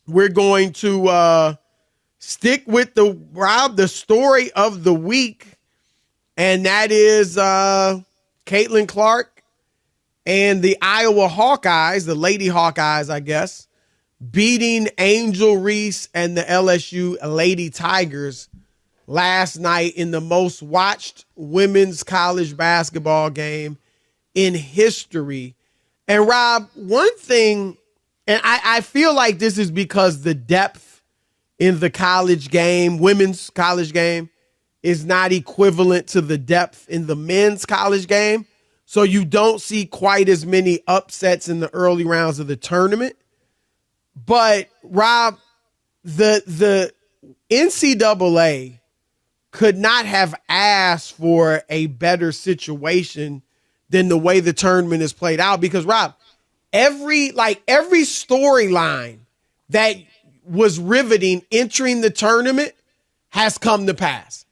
we're going to stick with the story of the week, and that is Caitlin Clark and the Iowa Hawkeyes, the Lady Hawkeyes, I guess, beating Angel Reese and the LSU Lady Tigers last night in the most watched women's college basketball game in history. And Rob, one thing, and I feel like this is because the depth in the college game, women's college game, is not equivalent to the depth in the men's college game. So you don't see quite as many upsets in the early rounds of the tournament. But Rob, the NCAA could not have asked for a better situation than the way the tournament is played out. Because Rob, every storyline that was riveting entering the tournament has come to pass.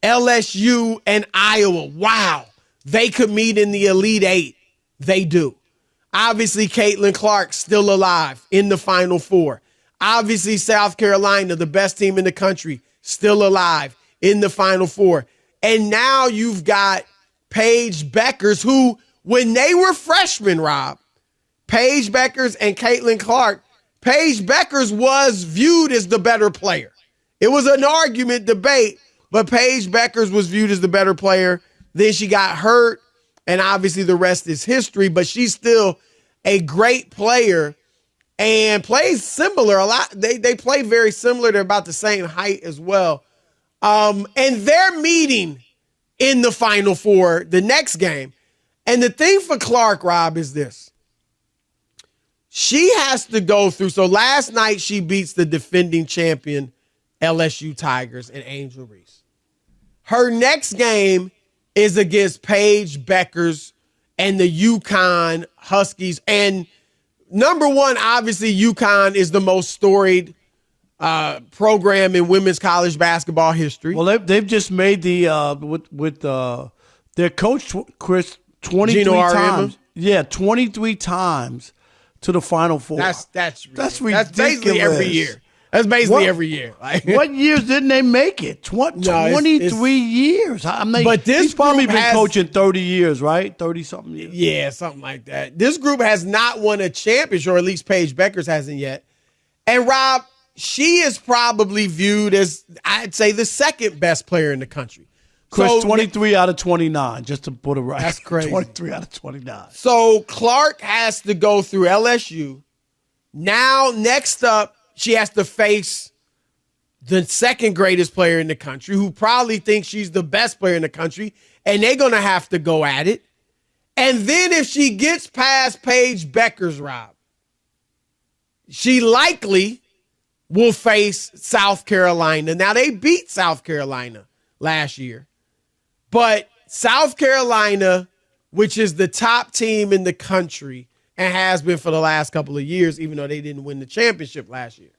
LSU and Iowa, wow, they could meet in the Elite Eight. They do. Obviously, Caitlin Clark still alive in the Final Four. Obviously, South Carolina, the best team in the country, still alive in the Final Four. And now you've got Paige Beckers, who, when they were freshmen, Rob, Paige Beckers and Caitlin Clark, Paige Beckers was viewed as the better player. It was an argument debate, but Paige Beckers was viewed as the better player. Then she got hurt, and obviously the rest is history, but she's still a great player and plays similar a lot. They play very similar. They're about the same height as well. And they're meeting in the Final Four the next game. And the thing for Clark, Rob, is this. She has to go through. So last night she beats the defending champion LSU Tigers and Angel Reese. Her next game is against Paige Beckers and the UConn Huskies. And number one, obviously, UConn is the most storied program in women's college basketball history. Well, they've just made the with their coach Chris 23 times. Yeah, 23 times to the Final Four. That's ridiculous. That's basically every year. That's basically every year. Like, what years didn't they make it? 23 years. I mean, but he's probably been coaching 30 years, right? 30-something years. Yeah, something like that. This group has not won a championship, or at least Paige Beckers hasn't yet. And Rob, she is probably viewed as, I'd say, the second best player in the country. Chris, so, 23 out of 29, just to put it right. That's crazy. 23 out of 29. So Clark has to go through LSU. Now, next up, she has to face the second greatest player in the country, who probably thinks she's the best player in the country, and they're going to have to go at it. And then if she gets past Paige Beckers, Rob, she likely will face South Carolina. Now, they beat South Carolina last year, but South Carolina, which is the top team in the country and has been for the last couple of years, even though they didn't win the championship last year.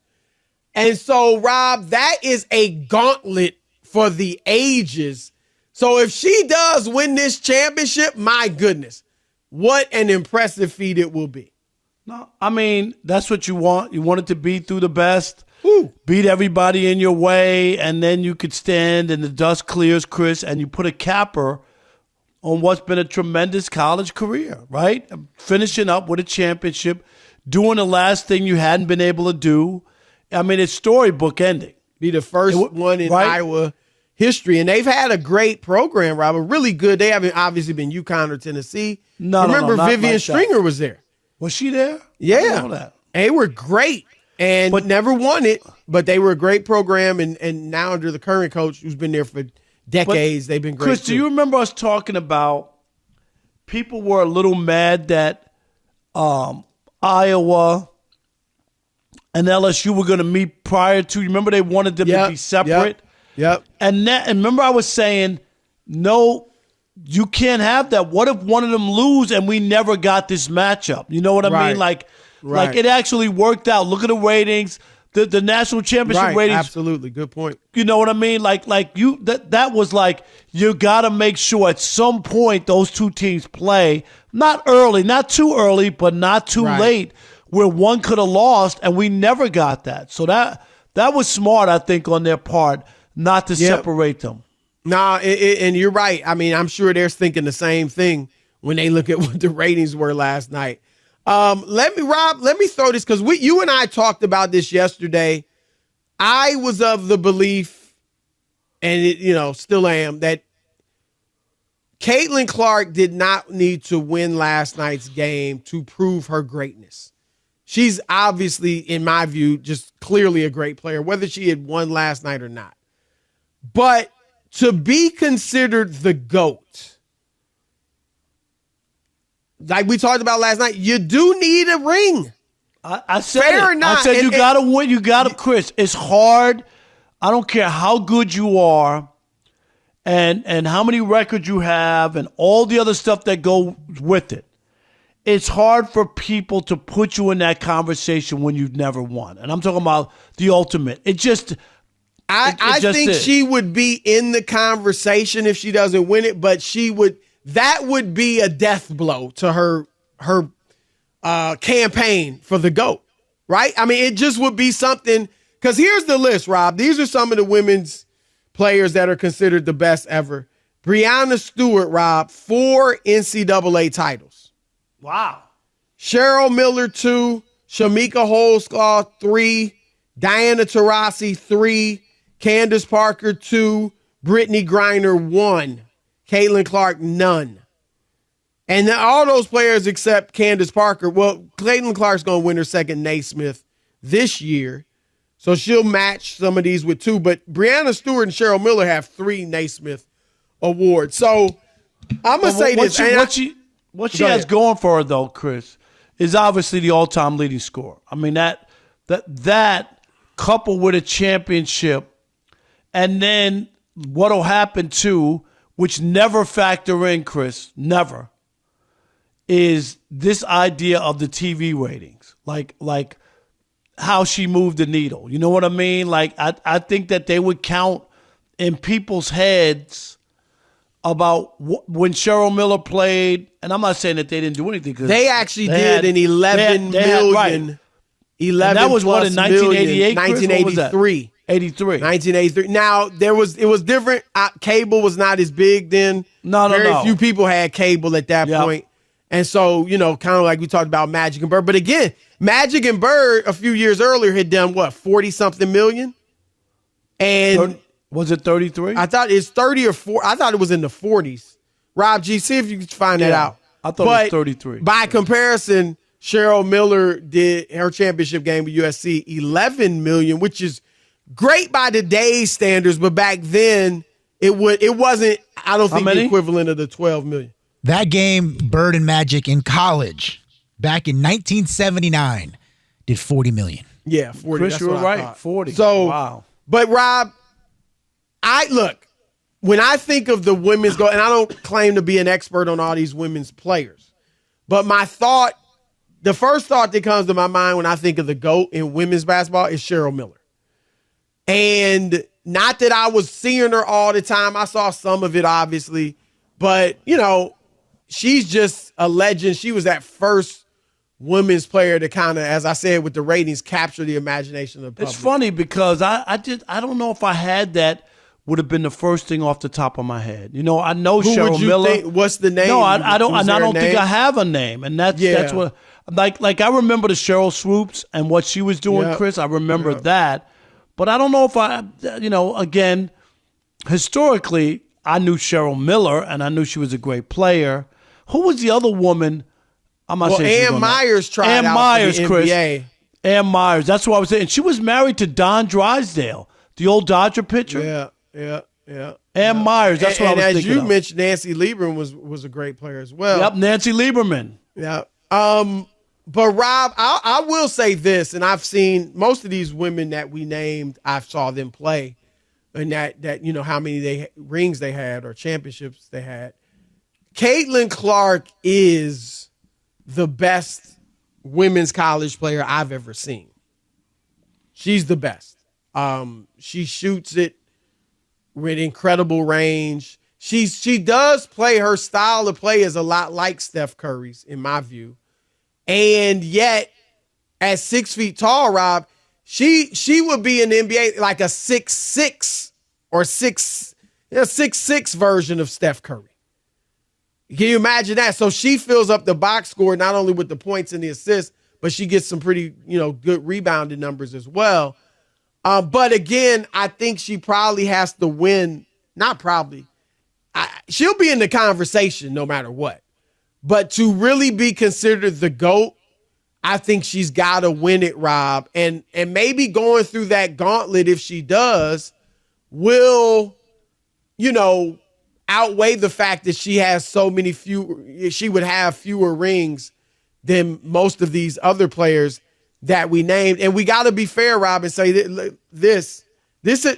And so, Rob, that is a gauntlet for the ages. So if she does win this championship, my goodness, what an impressive feat it will be. No, I mean, that's what you want. You want it to be through the best. Woo. Beat everybody in your way, and then you could stand and the dust clears, Chris, and you put a capper on what's been a tremendous college career, right? Finishing up with a championship, doing the last thing you hadn't been able to do. I mean, it's storybook ending. Be the first one in Iowa history. And they've had a great program, Robert, really good. They haven't obviously been UConn or Tennessee. Remember Vivian like Stringer was there. Was she there? Yeah. I didn't know that. And they were great. But never won it, but they were a great program, and now under the current coach, who's been there for decades, they've been great. Chris, do you remember us talking about people were a little mad that Iowa and LSU were going to meet prior to? You remember they wanted them to be separate? Yep. And remember I was saying, no, you can't have that. What if one of them lose and we never got this matchup? You know what I mean? Like it actually worked out. Look at the ratings, the national championship ratings. Absolutely, good point. You know what I mean? That was like, you got to make sure at some point those two teams play, not early, not too early, but not too late, where one could have lost, and we never got that. So that was smart, I think, on their part, not to separate them. No, and you're right. I mean, I'm sure they're thinking the same thing when they look at what the ratings were last night. Let me throw this, because you and I talked about this yesterday. I was of the belief, and still am, that Caitlin Clark did not need to win last night's game to prove her greatness. She's obviously, in my view, just clearly a great player, whether she had won last night or not. But to be considered the GOAT, like we talked about last night, you do need a ring. I said Fair it. or not, I said you got to win. You got to, Chris. It's hard. I don't care how good you are and how many records you have and all the other stuff that go with it. It's hard for people to put you in that conversation when you've never won. And I'm talking about the ultimate. I think she would be in the conversation if she doesn't win it, but that would be a death blow to her campaign for the GOAT, right? I mean, it just would be something, because here's the list, Rob. These are some of the women's players that are considered the best ever. Breanna Stewart, Rob, 4 NCAA titles. Wow. Cheryl Miller, 2. Shamika Holsclaw, 3. Diana Taurasi, 3. Candace Parker, 2. Brittany Griner, 1. Caitlin Clark, none. And all those players except Candace Parker. Well, Caitlin Clark's going to win her second Naismith this year, so she'll match some of these with 2. But Breanna Stewart and Cheryl Miller have 3 Naismith awards. So I'm going to say this. What she has going for her, though, Chris, is obviously the all-time leading scorer. I mean, that coupled with a championship, and then what'll happen, too, which never factor in, Chris, never, is this idea of the TV ratings, like how she moved the needle. You know what I mean? Like, I think that they would count in people's heads about when Cheryl Miller played, and I'm not saying that they didn't do anything. Cause they actually did an 11 million. Right. 11 and that was plus what, in 1988, 1983. 83. 1983. Now, it was different. Cable was not as big then. No. Very few people had cable at that point. And so, kind of like we talked about Magic and Bird. But again, Magic and Bird a few years earlier had done what, 40-something million? And was it 33? I thought it's 30 or 4. I thought it was in the 40s. Rob G, see if you can find that out. I thought it was 33. By comparison, Cheryl Miller did her championship game with USC 11 million, which is great by today's standards, but back then it wasn't, I don't think, the equivalent of the 12 million. That game, Bird and Magic in college, back in 1979, did 40 million. Yeah, 40. Chris, you were right. 40. So, wow. But Rob, when I think of the women's GOAT, and I don't claim to be an expert on all these women's players, but the first thought that comes to my mind when I think of the GOAT in women's basketball is Cheryl Miller. And not that I was seeing her all the time. I saw some of it, obviously. But, she's just a legend. She was that first women's player to kind of, as I said, with the ratings, capture the imagination of the public. It's funny because I don't know if I had that would have been the first thing off the top of my head. I know Who Cheryl would you Miller. Think, what's the name? No, I don't. And I don't name? think I have a name. And that's what, like I remember the Cheryl Swoops and what she was doing, Chris. I remember that. But I don't know if again, historically, I knew Cheryl Miller and I knew she was a great player. Who was the other woman? I'm not saying Ann Myers tried out for the Chris. NBA. Ann Myers. That's what I was saying. And she was married to Don Drysdale, the old Dodger pitcher. Yeah. Ann Myers. That's what I was thinking. And as you mentioned, Nancy Lieberman was a great player as well. Yep, Nancy Lieberman. Yeah. But Rob, I will say this, and I've seen most of these women that we named, I saw them play, and that how many rings they had or championships they had. Caitlin Clark is the best women's college player I've ever seen. She's the best. She shoots it with incredible range. She does play, her style of play is a lot like Steph Curry's, in my view. And yet at 6 feet tall, Rob, she would be in the NBA like a 6'6" or 6'6" version of Steph Curry. Can you imagine that? So she fills up the box score not only with the points and the assists, but she gets some pretty, good rebounding numbers as well. But again, I think she probably has to win. Not probably. She'll be in the conversation no matter what. But to really be considered the GOAT, I think she's got to win it, Rob. And maybe going through that gauntlet, if she does, will, outweigh the fact that she has she would have fewer rings than most of these other players that we named. And we got to be fair, Rob, and say that this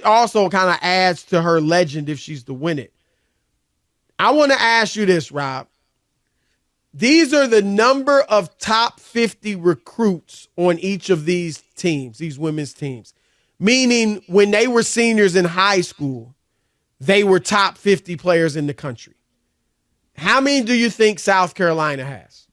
also kind of adds to her legend if she's to win it. I want to ask you this, Rob. These are the number of top 50 recruits on each of these teams, these women's teams. Meaning when they were seniors in high school, they were top 50 players in the country. How many do you think South Carolina has?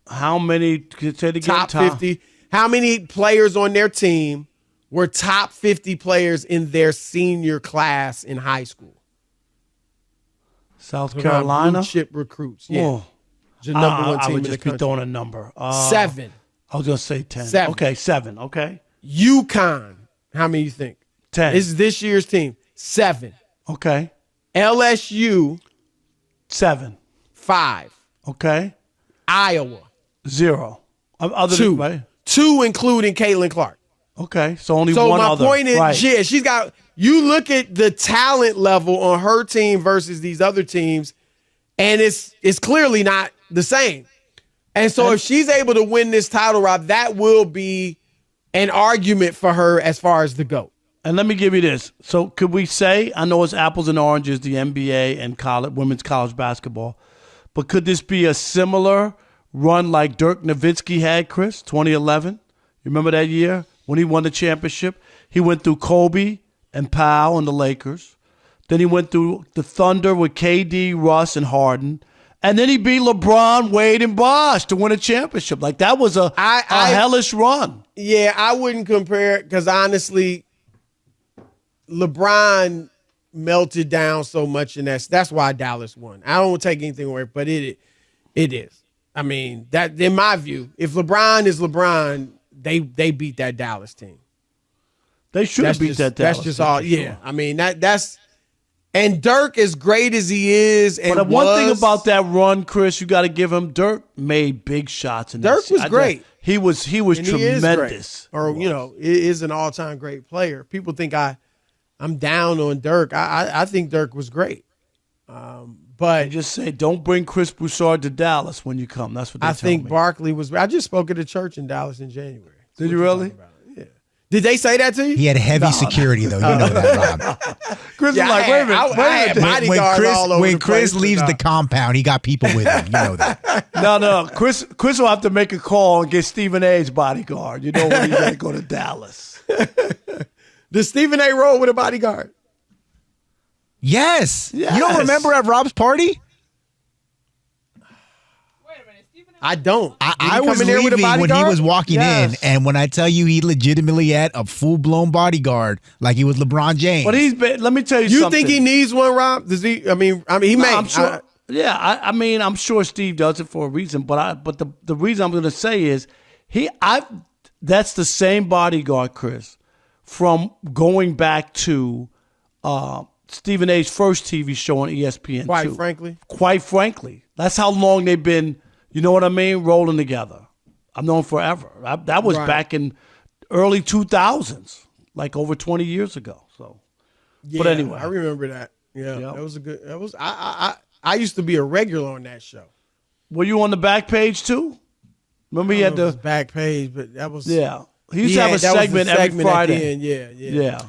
How many? Say it again. Top 50. How many players on their team were top 50 players in their senior class in high school? South Carolina? Blue chip recruits. Yeah. Oh. The number one I team would in just the be country. throwing a number. 7. I was going to say 10. 7. Okay, 7. Okay. UConn. How many you think? 10. This is this year's team. 7. Okay. LSU. 7. 5. Okay. Iowa. 0. Other 2. Than, right? 2 including Caitlin Clark. Okay. So only So one my other. point is, right. yeah, she's got, you look at the talent level on her team versus these other teams, and it's clearly not the same. And so if she's able to win this title, Rob, that will be an argument for her as far as the GOAT. And let me give you this. So could we say, I know it's apples and oranges, the NBA and women's college basketball, but could this be a similar run like Dirk Nowitzki had, Chris, 2011? You remember that year when he won the championship? He went through Kobe and Powell and the Lakers. Then he went through the Thunder with KD, Russ, and Harden. And then he beat LeBron, Wade, and Bosh to win a championship. Like, that was a hellish run. Yeah, I wouldn't compare it because, honestly, LeBron melted down so much, and that's why Dallas won. I don't take anything away, but it is. I mean, that in my view, if LeBron is LeBron, they beat that Dallas team. They should have beat that Dallas team. That's just team, all. for Yeah, sure. I mean that's. And Dirk, as great as he is, and but one thing about that run, Chris, you got to give him. Dirk made big shots. In Dirk was great. He was tremendous. Or is an all-time great player. People think I'm down on Dirk. I think Dirk was great. But just say, don't bring Chris Broussard to Dallas when you come. That's what they I tell me. think Barkley was. I just spoke at a church in Dallas in January. Did you really? Yeah. Did they say that to you? He had heavy security, though. You know that, Rob. Chris Yeah, was like, wait a minute. I had bodyguards all over When the Chris place, leaves the compound, he got people with him. You know that. No. Chris will have to make a call and get Stephen A's bodyguard. You know when he's going to go to Dallas. Does Stephen A. roll with a bodyguard? Yes. Yes. You don't remember at Rob's party? I don't. I was leaving when he was walking in, and when I tell you he legitimately had a full-blown bodyguard like he was LeBron James. But let me tell you You something. think he needs one, Rob? Does he? I mean, he may. I'm sure. I'm sure Steve does it for a reason. But the reason I'm going to say is that's the same bodyguard, Chris, from going back to Stephen A's first TV show on ESPN. Quite frankly, that's how long they've been. You know what I mean? Rolling together. I've known forever. That was back in early 2000s, like over 20 years ago. So, yeah, but anyway, I remember that. Yeah, that was a good. That was I used to be a regular on that show. Were you on the back page too? Remember he had the back page, but that was He used to have a segment every Friday. Yeah.